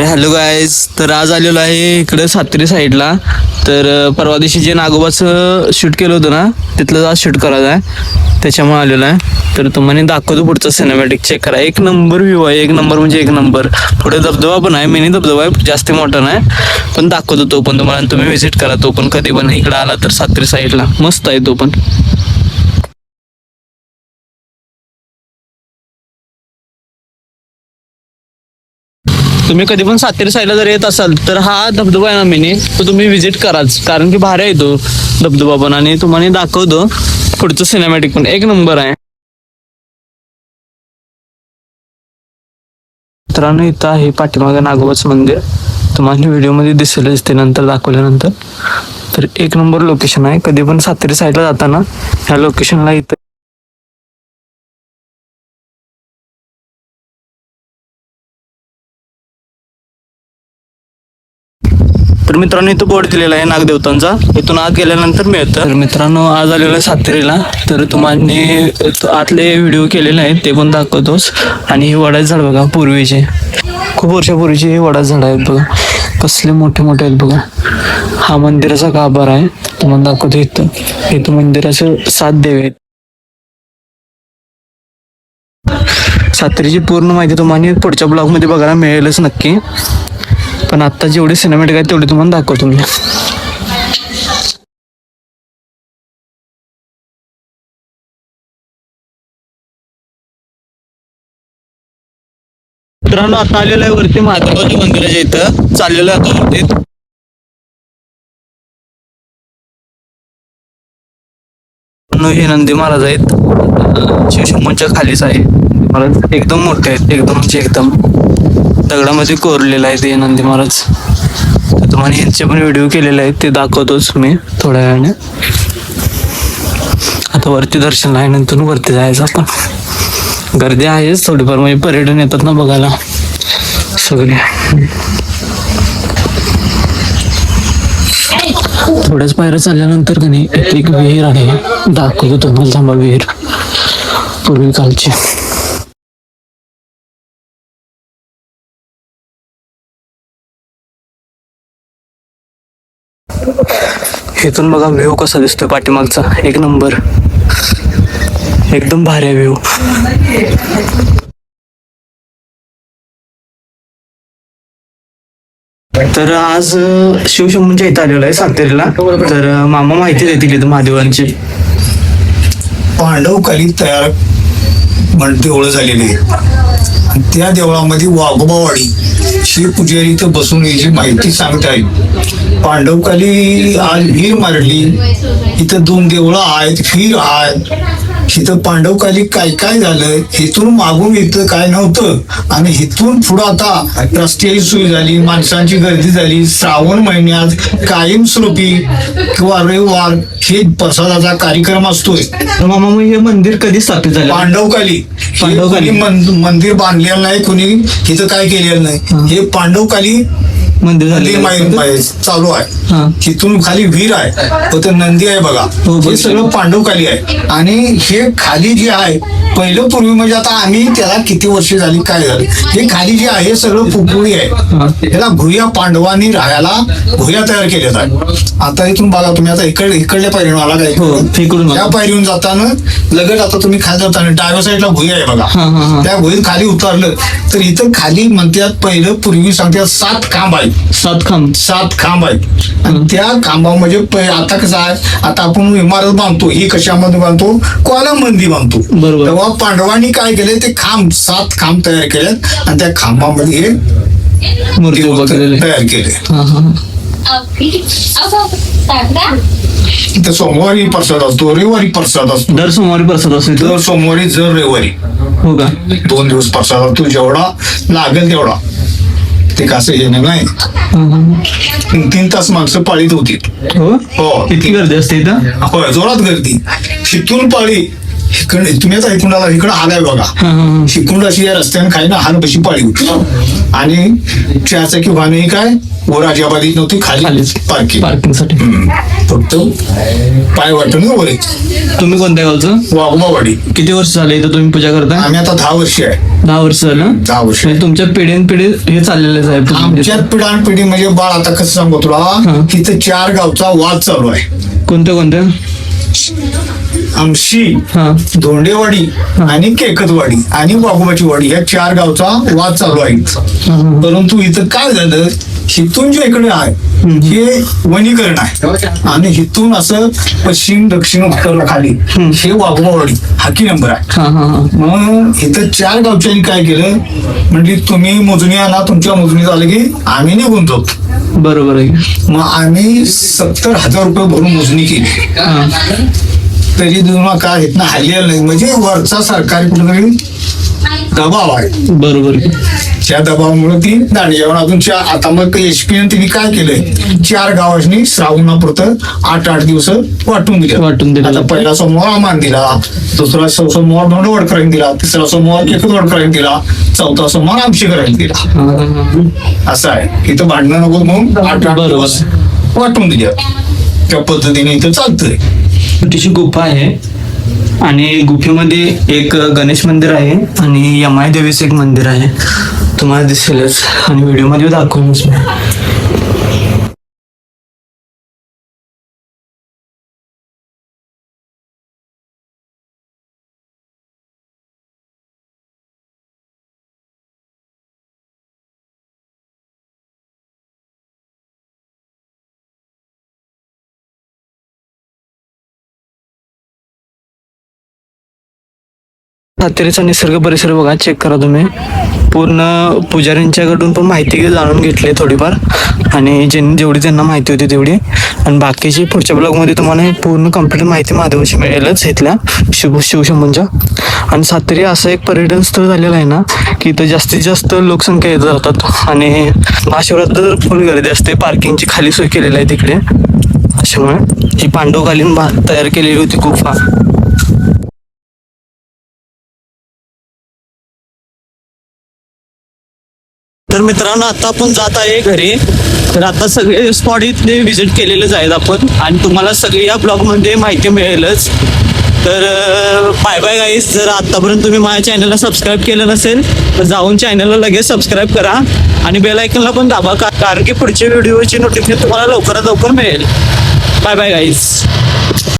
Hello guys, तर आज आलेलो आहे इकडे सातेरी साईडला. तर परवा दिवशी जे नागोबाचं शूट केलं होतं ना, तिथलं आज शूट करायचं आहे, त्याच्यामुळे आलेलो आहे. तर तुम्हाला दाखवतो पुढचं सिनेमॅटिक. चेक करा, एक नंबर व्ह्यू आहे, एक नंबर म्हणजे एक नंबर. पुढे धबधबा पण आहे, मिनी धबधबा आहे, जास्त मोठा नाही, पण दाखवतो तो पण तुम्हाला. तुम्ही व्हिजिट करा तो पण कधी पण इकडे आला तर सातेरी साईडला, मस्त आहे तो पण. तुम्ही कधी पण सातेरी साईडला जर येत असाल तर हा धबधबा आहे ना मिनी, तो तुम्ही व्हिजिट कराच, कारण की भारी आहे तो धबधबा पण. आणि तुम्हाला दाखवतो पुढचं सिनेमॅटिक पण एक नंबर आहे. मित्रांनो, इथं आहे पाठीमागे नागोबाचं मंदिर, तुम्हाला व्हिडिओमध्ये दिसेलच ते नंतर दाखवल्यानंतर. तर एक नंबर लोकेशन आहे. कधी पण सातेरी साईडला जाताना ह्या लोकेशनला इथं. तर मित्रांनो, इथं बोर्ड दिलेला आहे नागदेवतांचा, इथून आत गेल्यानंतर मिळतं. तर मित्रांनो, आज आलेलो आहे सातेरीला, तर तुम्हाला आतले व्हिडिओ केलेले आहेत ते पण दाखवतोच. आणि हे वडाचे झाड बघा, पूर्वीचे, खूप वर्षापूर्वीचे हे वडाचे झाड आहेत बघा, कसले मोठे मोठे आहेत बघा. हा मंदिराचा गाभारा आहे, तुम्हाला दाखवतो. इथं मंदिराचे 7 देव आहेत. सातेरीची पूर्ण माहिती तुम्हाला पुढच्या ब्लॉगमध्ये बघायला मिळेलच नक्की, पण आता जेवढे सिनेमॅटिक आहेत तेवढे तुम्हाला दाखवतो मी. मित्रांनो, आता आलेलं आहे वरती महादेवाच्या मंदिराच्या इथं, चाललेलं आहे आता वरती. हे नंदी महाराज आहेत, शिवशंभूंच्या खालीच आहे. महाराज एकदम मोठे आहेत, एकदम म्हणजे एकदम दगडामध्ये कोरलेलं आहे ते नंदी महाराज. तर तुम्हाला यांचे पण व्हिडिओ केलेले आहेत, ते दाखवतोच मी थोड्या वेळाने. आता वरती दर्शन आहे, नंतर वरती जायचं आपण. गर्दी आहेच थोडीफार, म्हणजे पर्यटन येतात ना बघायला सगळे. थोड्याच पायऱ्या चालल्यानंतर का नाही एक विहीर आहे, दाखवतो तुम्हाला, थांबा. विहीर पूर्वी कालची. इथून बघा व्ह्यू कसा दिसतोय पाठीमागचा, एक नंबर, एकदम भारी व्ह्यू. तर आज शिवशंभूंच्या इथं आलेलो आहे सातेरीला. तर मामा माहिती देतील इथं महादेवांची. पांडवकाली तयार देवळं झालेली आहे. त्या देवळामध्ये वाघोबावाडी श्री पुजारी इथं बसून याची माहिती सांगत आहे. पांडवकाली आज वीर मारली, इथं 2 देवळं आहेत, वीर आहे. इथं पांडवकाली काय काय झालं, इथून मागून इथं काय नव्हतं, आणि इथून पुढं आता रस्त्याची सोय झाली, माणसांची गर्दी झाली. श्रावण महिन्यात कायमस्वरूपी किंवा रविवार हे प्रसादाचा कार्यक्रम असतोय. मामा, मग हे मंदिर कधी स्थापित झालं? पांडवकाली मंदिर बांधलेलं नाही कोणी, इथं काय केलेलं नाही. हे पांडवकाली मंदिर चालू आहे. तिथून खाली वीर आहे, फक्त नंदी आहे बघा. हे सगळं पांडवकाली आहे. आणि हे खाली जे आहे पहिलं पूर्वी, म्हणजे आता आम्ही त्याला किती वर्ष झाली काय झालं, हे खाली जे आहे सगळं पुपुळी आहे. त्याला भुया पांडवांनी राहायला भुया तयार केल्यात आहे. आता इथून बघा तुम्ही, आता इकडल्या पायरीवर आला काय, त्या पायरीहून जाताना लगेच आता तुम्ही खाली जाताना डाव्या साईडला भुया आहे बघा. त्या भुईत खाली उतरलं तर इथं खाली म्हणतात, पहिलं पूर्वी सांगतात 7 खांब आहेत. 7 खांब आहेत. आणि त्या खांबामध्ये आता कसं आहे, आता आपण इमारत बांधतो, ही कशामध्ये बांधतो, कॉलममध्ये बांधतो. तेव्हा पांडवांनी काय केले, ते 7 खांब तयार केले, आणि त्या खांबामध्ये हे मूर्ती तयार केले. तर सोमवारी प्रसाद असतो, रविवारी प्रसाद असतो. दर सोमवारी प्रसाद असतो, दर सोमवारी, दर रविवारी. हो का? 2 दिवस प्रसाद असतो, जेवढा लागेल तेवढा. ते कसं हे नाही, 3 तास माणसं पाळीत होती. हो, किती गर्दी असते इथं? होय, जोरात गर्दी. तिथून पाळी इकडे तुम्ही आता इकडून आला, इकडं आलाय बघा. इकडून अशी या रस्त्याने खाली ना हाल कशी पाळी होती. आणि 4 चाकी वाहन ही काय वर अजिबात नव्हती, खाली पार्किंगसाठी. फक्त पाय वाटून वर येत. तुम्ही कोणत्या गावचं? वाघोबावाडी. किती वर्ष झाले इथं तुम्ही पूजा करताय? आम्ही आता 10 वर्ष आहे. 10 वर्ष झालं. 10 वर्ष. म्हणजे तुमच्या पिढी हे चाललेलंच आहे. आमच्यात पिढी म्हणजे बाळ आता कसं सांगू तुला, तिथं 4 गावचा वाद चालू आहे. कोणत्या? आमशी, धोंडेवाडी आणि केकतवाडी आणि वाघोबाची वाडी या 4 गावचा वाद चालू आहे. परंतु इथं काय झालं, हिथून जे इकडे आहे हे वनीकरण आहे आणि हिथून असं पश्चिम दक्षिण उत्तर खाली हे वाघोबावाडी हाकी नंबर आहे. मग इथं 4 गावच्यांनी काय केलं, म्हणजे तुम्ही मोजणी आणा, तुमच्या मोजणी झालं की आम्ही निघून जातो. बरोबर आहे. मग आम्ही 70,000 रुपये भरून मोजणी केली, तरी तुम्हाला काय इथनं हल्लेलं नाही. म्हणजे वरचा सरकारी कुठेतरी दबाव आहे. बरोबर. त्या दबावामुळे ती दांडी जेवण अजून आता मग एसपीने तिने काय केलंय, 4 गावांनी श्रावणापुरतं 8 दिवस वाटून दिले. आता पहिला सोमवार आमान दिला, दुसरा सोमवार धोंडवडकरांनी दिला, तिसरा सोमवार केकतवडकरांनी दिला, चौथा सोमवार आमशीकरांनी दिला. असं आहे. इथं भांडणं नको म्हणून 8 दिवस वाटून दिल्या. त्या पद्धतीने इथं चालतंय. छोटीशी गुफा आहे आणि गुफेमध्ये एक गणेश मंदिर आहे आणि यमाई देवीचं एक मंदिर आहे. तुम्हाला दिसेलच आणि व्हिडिओमध्ये दाखवूनच मी. सातेरीचा निसर्ग परिसर बघा, चेक करा तुम्ही. पूर्ण पुजाऱ्यांच्याकडून पण माहिती जाणून घेतली थोडीफार आणि जेवढी त्यांना माहिती होती तेवढी. आणि बाकीची पुढच्या ब्लॉगमध्ये तुम्हाला पूर्ण कंप्लीट माहिती माध्यमाची मिळेलच इथल्या शिवशंभूंच्या. आणि सातेरी असं एक पर्यटन स्थळ झालेलं आहे ना की इथं जास्तीत जास्त लोकसंख्या येत जातात आणि महाशिवरात्र तर फुल गर्दी असते. पार्किंगची खाली सोय केलेली आहे तिकडे. अशामुळे ही पांडवकालीन तयार केलेली होती गुफा. तर मित्रांनो आता आपण जात आहे घरी. तर आता सगळे स्पॉट इथले व्हिजिट केलेलेच आहेत आपण आणि तुम्हाला सगळी या ब्लॉगमध्ये माहिती मिळेलच. तर बाय बाय गाईस. जर आतापर्यंत तुम्ही माझ्या चॅनलला सबस्क्राईब केलं नसेल तर जाऊन चॅनलला लगेच सबस्क्राईब करा आणि बेल आयकॉनला पण दाबा, कारण की पुढच्या व्हिडिओची नोटिफिकेशन तुम्हाला लवकरात लवकर मिळेल. बाय बाय गाईस.